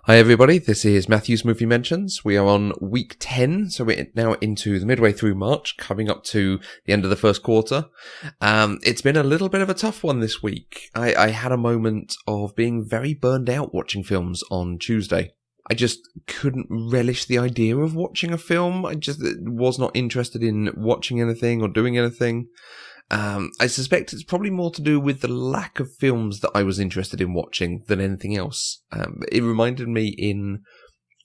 Hi everybody, this is Matthew's Movie Mentions. We are on week 10, so we're now into the midway through March, coming up to the end of the first quarter. It's been a little bit of a tough one this week. I had a moment of being very burned out watching films on Tuesday. I just couldn't relish the idea of watching a film. I just was not interested in watching anything or doing anything. I suspect it's probably more to do with the lack of films that I was interested in watching than anything else. It reminded me in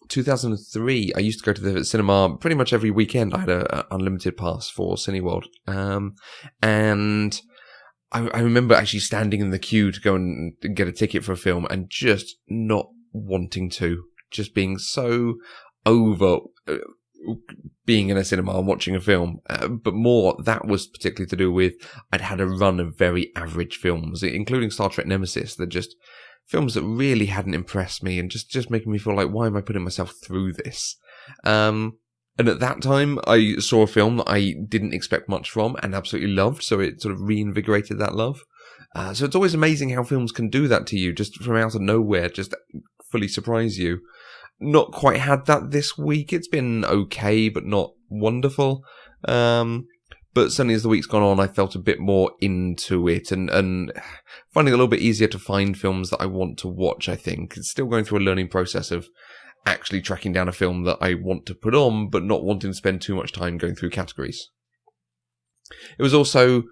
2003, I used to go to the cinema pretty much every weekend. I had an unlimited pass for Cineworld. And I remember actually standing in the queue to go and get a ticket for a film and just not wanting to. Just being so over being in a cinema and watching a film, but more that was particularly to do with I'd had a run of very average films, including Star Trek Nemesis, that just films that really hadn't impressed me and just making me feel like, why am I putting myself through this? And at that time, I saw a film that I didn't expect much from and absolutely loved, so it sort of reinvigorated that love. So it's always amazing how films can do that to you, just from out of nowhere, just fully surprise you. Not quite had that this week. It's been okay, but not wonderful. But certainly as the week's gone on, I felt a bit more into it and finding it a little bit easier to find films that I want to watch, I think. It's still going through a learning process of actually tracking down a film that I want to put on, but not wanting to spend too much time going through categories. It was also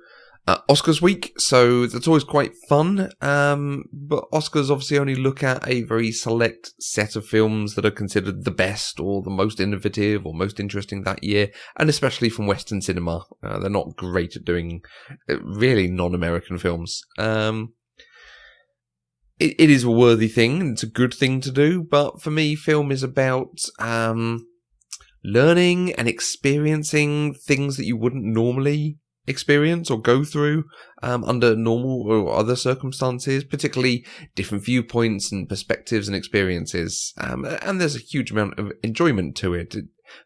Oscars week, so that's always quite fun, but Oscars obviously only look at a very select set of films that are considered the best or the most innovative or most interesting that year, and especially from Western cinema. They're not great at doing really non-American films. It is a worthy thing, and it's a good thing to do, but for me, film is about learning and experiencing things that you wouldn't normally experience or go through under normal or other circumstances, particularly different viewpoints and perspectives and experiences. And there's a huge amount of enjoyment to it.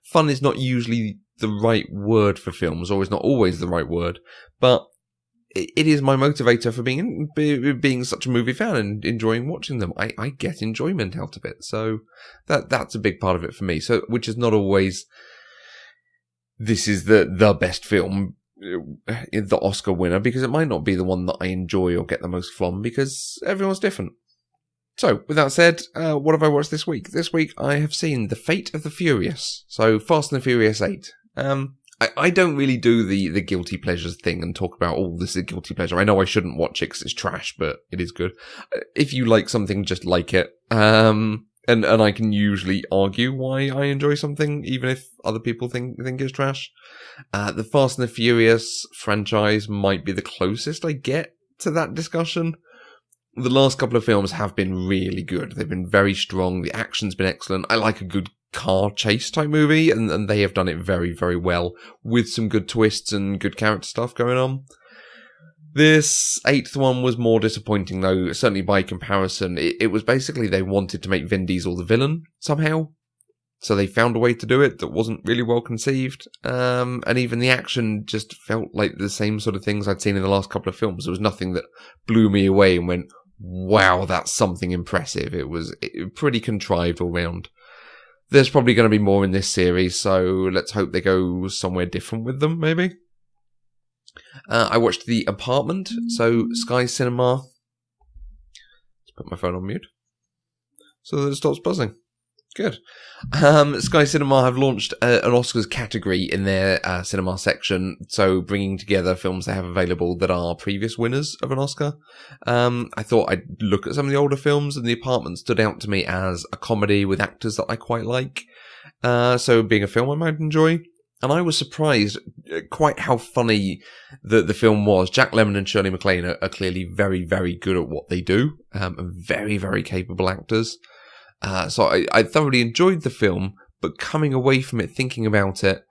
Fun is not usually the right word for films, or is not always the right word, but it is my motivator for being such a movie fan and enjoying watching them. I get enjoyment out of it, so that's a big part of it for me. So, which is not always this is the best film, the Oscar winner, because it might not be the one that I enjoy or get the most from, because everyone's different. So, with that said, what have I watched this week? This week I have seen The Fate of the Furious, so Fast and the Furious 8. I don't really do the guilty pleasures thing and talk about, oh, this is a guilty pleasure. I know I shouldn't watch it because it's trash, but it is good. If you like something, just like it. And I can usually argue why I enjoy something, even if other people think it's trash. The Fast and the Furious franchise might be the closest I get to that discussion. The last couple of films have been really good. They've been very strong. The action's been excellent. I like a good car chase type movie, and they have done it very, very well, with some good twists and good character stuff going on. This 8th one was more disappointing, though, certainly by comparison. It was basically they wanted to make Vin Diesel the villain somehow, so they found a way to do it that wasn't really well conceived, and even the action just felt like the same sort of things I'd seen in the last couple of films. There was nothing that blew me away and went, wow, that's something impressive. It was pretty contrived all round. There's probably going to be more in this series, so let's hope they go somewhere different with them, maybe. I watched The Apartment, so Sky Cinema. Let's put my phone on mute so that it stops buzzing. Good. Sky Cinema have launched an Oscars category in their cinema section, so bringing together films they have available that are previous winners of an Oscar. I thought I'd look at some of the older films, and The Apartment stood out to me as a comedy with actors that I quite like. So being a film I might enjoy. And I was surprised quite how funny the film was. Jack Lemmon and Shirley MacLaine are clearly very, very good at what they do. Very, very capable actors. So I thoroughly enjoyed the film, but coming away from it thinking about it,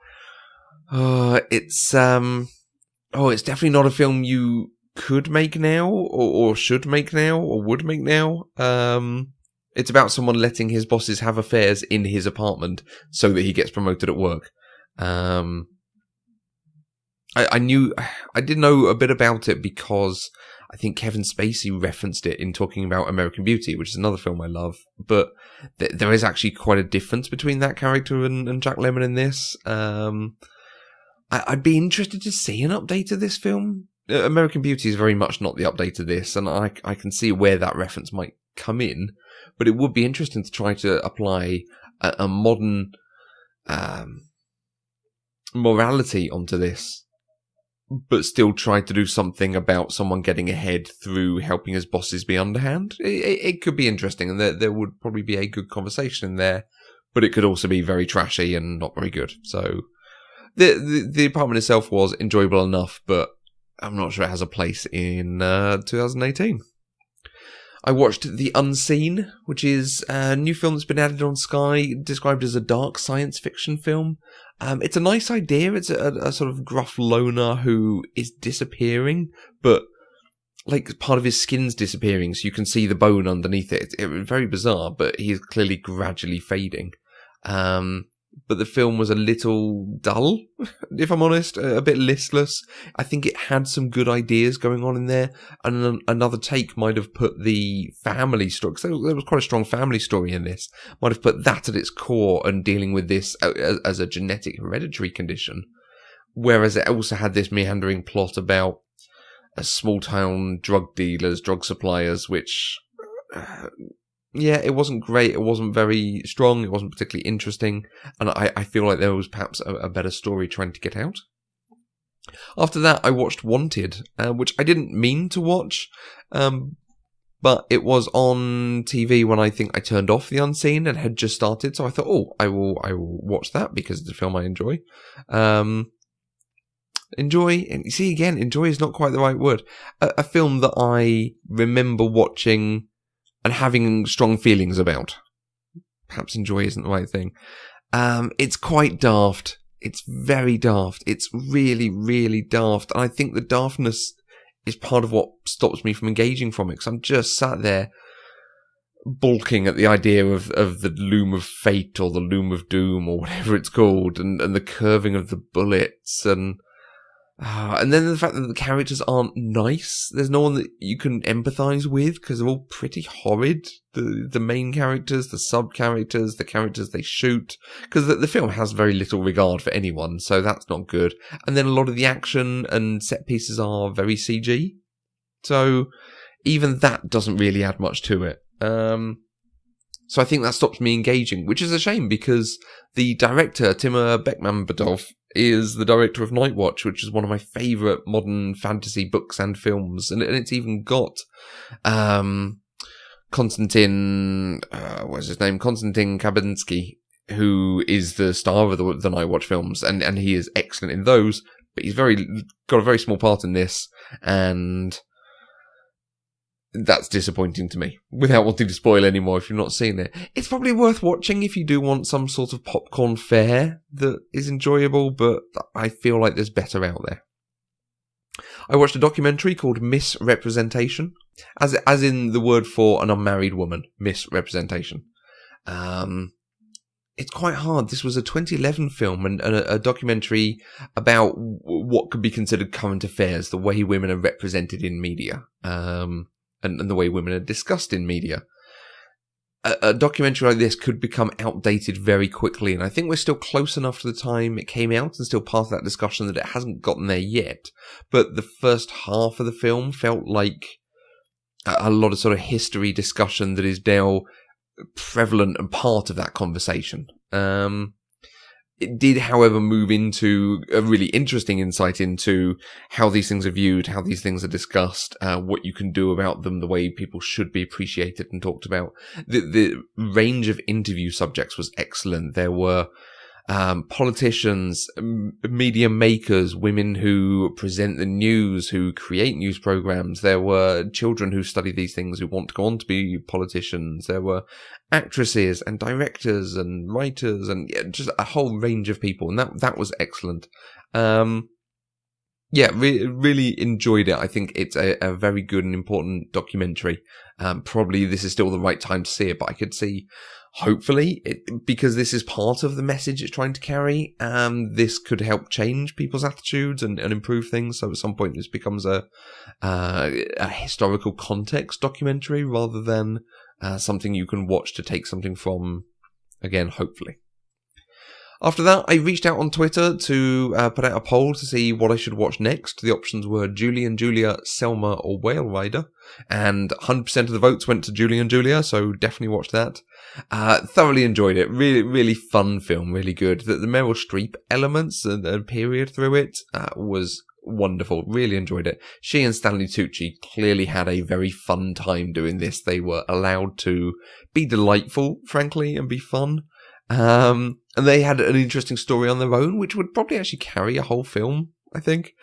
it's definitely not a film you could make now, or should make now, or would make now. It's about someone letting his bosses have affairs in his apartment so that he gets promoted at work. I did know a bit about it because I think Kevin Spacey referenced it in talking about American Beauty, which is another film I love. But there is actually quite a difference between that character and Jack Lemmon in this. I'd be interested to see an update of this film. American Beauty is very much not the update of this, and I can see where that reference might come in. But it would be interesting to try to apply a modern morality onto this, but still try to do something about someone getting ahead through helping his bosses be underhand. It could be interesting, and there would probably be a good conversation in there, but it could also be very trashy and not very good. So the apartment itself was enjoyable enough, but I'm not sure it has a place in 2018. I watched The Unseen, which is a new film that's been added on Sky, described as a dark science fiction film. It's a nice idea. It's a sort of gruff loner who is disappearing, but like part of his skin's disappearing, so you can see the bone underneath it. It's very bizarre, but he is clearly gradually fading. But the film was a little dull, if I'm honest, a bit listless. I think it had some good ideas going on in there, and another take might have put the family story, because there was quite a strong family story in this, might have put that at its core and dealing with this as a genetic hereditary condition, whereas it also had this meandering plot about a small town drug dealers, drug suppliers, which... yeah, it wasn't great, it wasn't very strong, it wasn't particularly interesting, and I feel like there was perhaps a better story trying to get out. After that, I watched Wanted, which I didn't mean to watch, but it was on TV when I think I turned off The Unseen and had just started, so I thought, oh, I will watch that because it's a film I enjoy. Enjoy, and you see again, enjoy is not quite the right word. A film that I remember watching and having strong feelings about. Perhaps enjoy isn't the right thing. It's quite daft. It's very daft. It's really, really daft. And I think the daftness is part of what stops me from engaging from it, because I'm just sat there balking at the idea of the loom of fate or the loom of doom or whatever it's called, and the curving of the bullets, and then the fact that the characters aren't nice. There's no one that you can empathise with because they're all pretty horrid. The main characters, the sub-characters, the characters they shoot. Because the film has very little regard for anyone, so that's not good. And then a lot of the action and set pieces are very CG. So even that doesn't really add much to it. So I think that stops me engaging, which is a shame because the director, Timur Bekmambetov, is the director of Night Watch, which is one of my favourite modern fantasy books and films. And it's even got Konstantin, what's his name? Konstantin Kabinsky, who is the star of the Night Watch films. And he is excellent in those, but he's got a very small part in this. And that's disappointing to me, without wanting to spoil any more if you've not seen it. It's probably worth watching if you do want some sort of popcorn fare that is enjoyable, but I feel like there's better out there. I watched a documentary called Misrepresentation, as in the word for an unmarried woman, misrepresentation. It's quite hard. This was a 2011 film and a documentary about what could be considered current affairs, the way women are represented in media. And the way women are discussed in media. A documentary like this could become outdated very quickly, and I think we're still close enough to the time it came out and still part of that discussion that it hasn't gotten there yet. But the first half of the film felt like a lot of sort of history discussion that is now prevalent and part of that conversation. It did, however, move into a really interesting insight into how these things are viewed, how these things are discussed, what you can do about them, the way people should be appreciated and talked about. The range of interview subjects was excellent. There were politicians, media makers, women who present the news, who create news programs. There were children who study these things, who want to go on to be politicians. There were actresses and directors and writers and just a whole range of people. And that was excellent. Yeah, really enjoyed it. I think it's a very good and important documentary. Probably this is still the right time to see it, but I could see, hopefully, because this is part of the message it's trying to carry, this could help change people's attitudes and improve things. So at some point this becomes a historical context documentary rather than something you can watch to take something from, again, hopefully. After that, I reached out on Twitter to put out a poll to see what I should watch next. The options were Julie and Julia, Selma, or Whale Rider, and 100% of the votes went to Julie and Julia, so definitely watch that. Thoroughly enjoyed it. Really, really fun film, really good. The Meryl Streep elements and period through it was wonderful. Really enjoyed it. She and Stanley Tucci clearly had a very fun time doing this. They were allowed to be delightful, frankly, and be fun. And they had an interesting story on their own, which would probably actually carry a whole film, I think.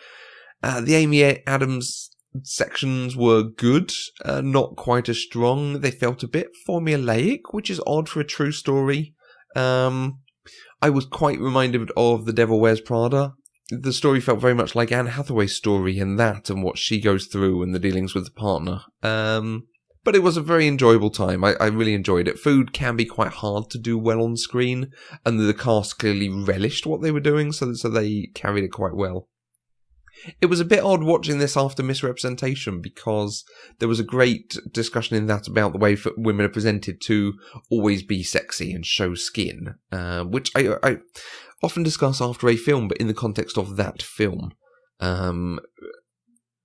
The Amy Adams sections were good, not quite as strong. They felt a bit formulaic, which is odd for a true story. I was quite reminded of The Devil Wears Prada. The story felt very much like Anne Hathaway's story in that and what she goes through and the dealings with the partner. But it was a very enjoyable time. I really enjoyed it. Food can be quite hard to do well on screen, and the cast clearly relished what they were doing, so they carried it quite well. It was a bit odd watching this after Misrepresentation, because there was a great discussion in that about the way women are presented to always be sexy and show skin, which I often discuss after a film, but in the context of that film.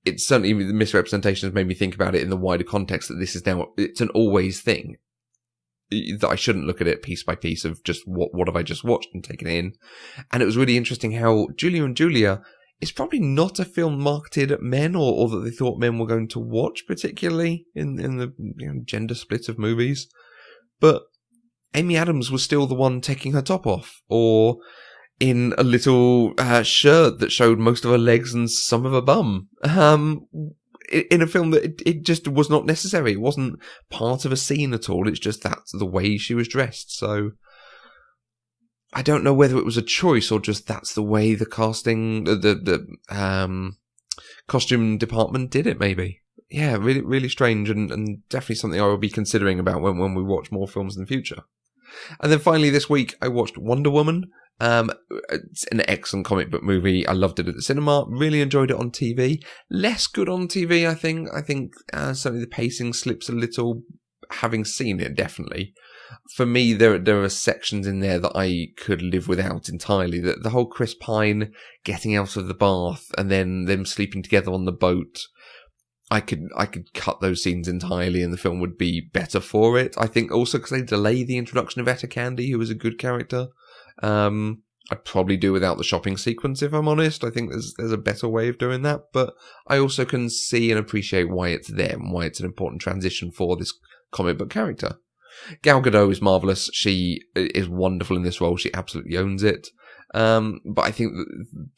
It's certainly, the Misrepresentation has made me think about it in the wider context that this is now, it's an always thing. That I shouldn't look at it piece by piece of just what have I just watched and taken it in. And it was really interesting how Julia and Julia is probably not a film marketed at men or that they thought men were going to watch, particularly in the gender split of movies. But Amy Adams was still the one taking her top off, or in a little shirt that showed most of her legs and some of her bum. In a film that it just was not necessary. It wasn't part of a scene at all. It's just that's the way she was dressed. So I don't know whether it was a choice or just that's the way the casting, the costume department did it, maybe. Yeah, really, really strange and definitely something I will be considering about when we watch more films in the future. And then finally this week I watched Wonder Woman. It's an excellent comic book movie. I loved it at the cinema. Really enjoyed it on TV. Less good on TV, I think. I think certainly the pacing slips a little, having seen it, definitely. For me, there are sections in there that I could live without entirely. The whole Chris Pine getting out of the bath and then them sleeping together on the boat. I could cut those scenes entirely and the film would be better for it. I think also because they delay the introduction of Etta Candy, who was a good character. I'd probably do without the shopping sequence, if I'm honest. I think there's a better way of doing that, but I also can see and appreciate why it's there and why it's an important transition for this comic book character. Gal Gadot is marvellous. She is wonderful in this role. She absolutely owns it. But I think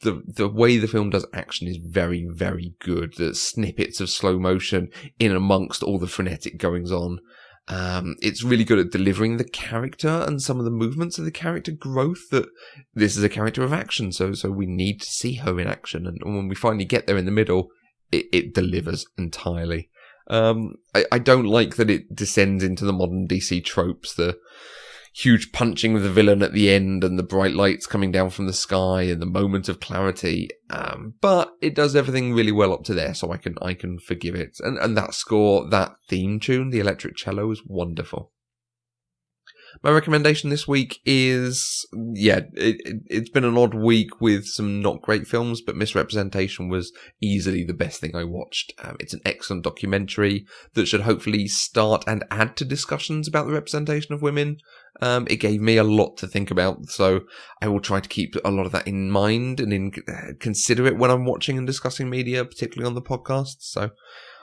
the way the film does action is very, very good. The snippets of slow motion in amongst all the frenetic goings on. It's really good at delivering the character and some of the movements of the character growth, that this is a character of action, so we need to see her in action, and when we finally get there in the middle, it delivers entirely. I don't like that it descends into the modern DC tropes, the huge punching of the villain at the end and the bright lights coming down from the sky and the moment of clarity. But it does everything really well up to there, so I can forgive it. And that score, that theme tune, the electric cello, is wonderful. My recommendation this week is, it's been an odd week with some not great films, but Misrepresentation was easily the best thing I watched. It's an excellent documentary that should hopefully start and add to discussions about the representation of women. It gave me a lot to think about, so I will try to keep a lot of that in mind and consider it when I'm watching and discussing media, particularly on the podcast. So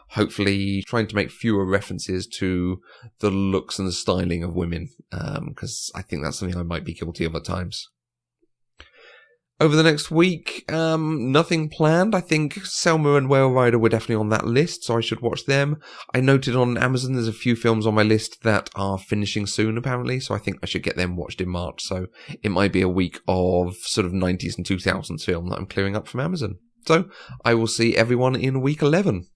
hopefully trying to make fewer references to the looks and the styling of women, because I think that's something I might be guilty of at times. Over the next week, nothing planned. I think Selma and Whale Rider were definitely on that list, so I should watch them. I noted on Amazon there's a few films on my list that are finishing soon, apparently, so I think I should get them watched in March. So it might be a week of sort of 90s and 2000s film that I'm clearing up from Amazon. So I will see everyone in week 11.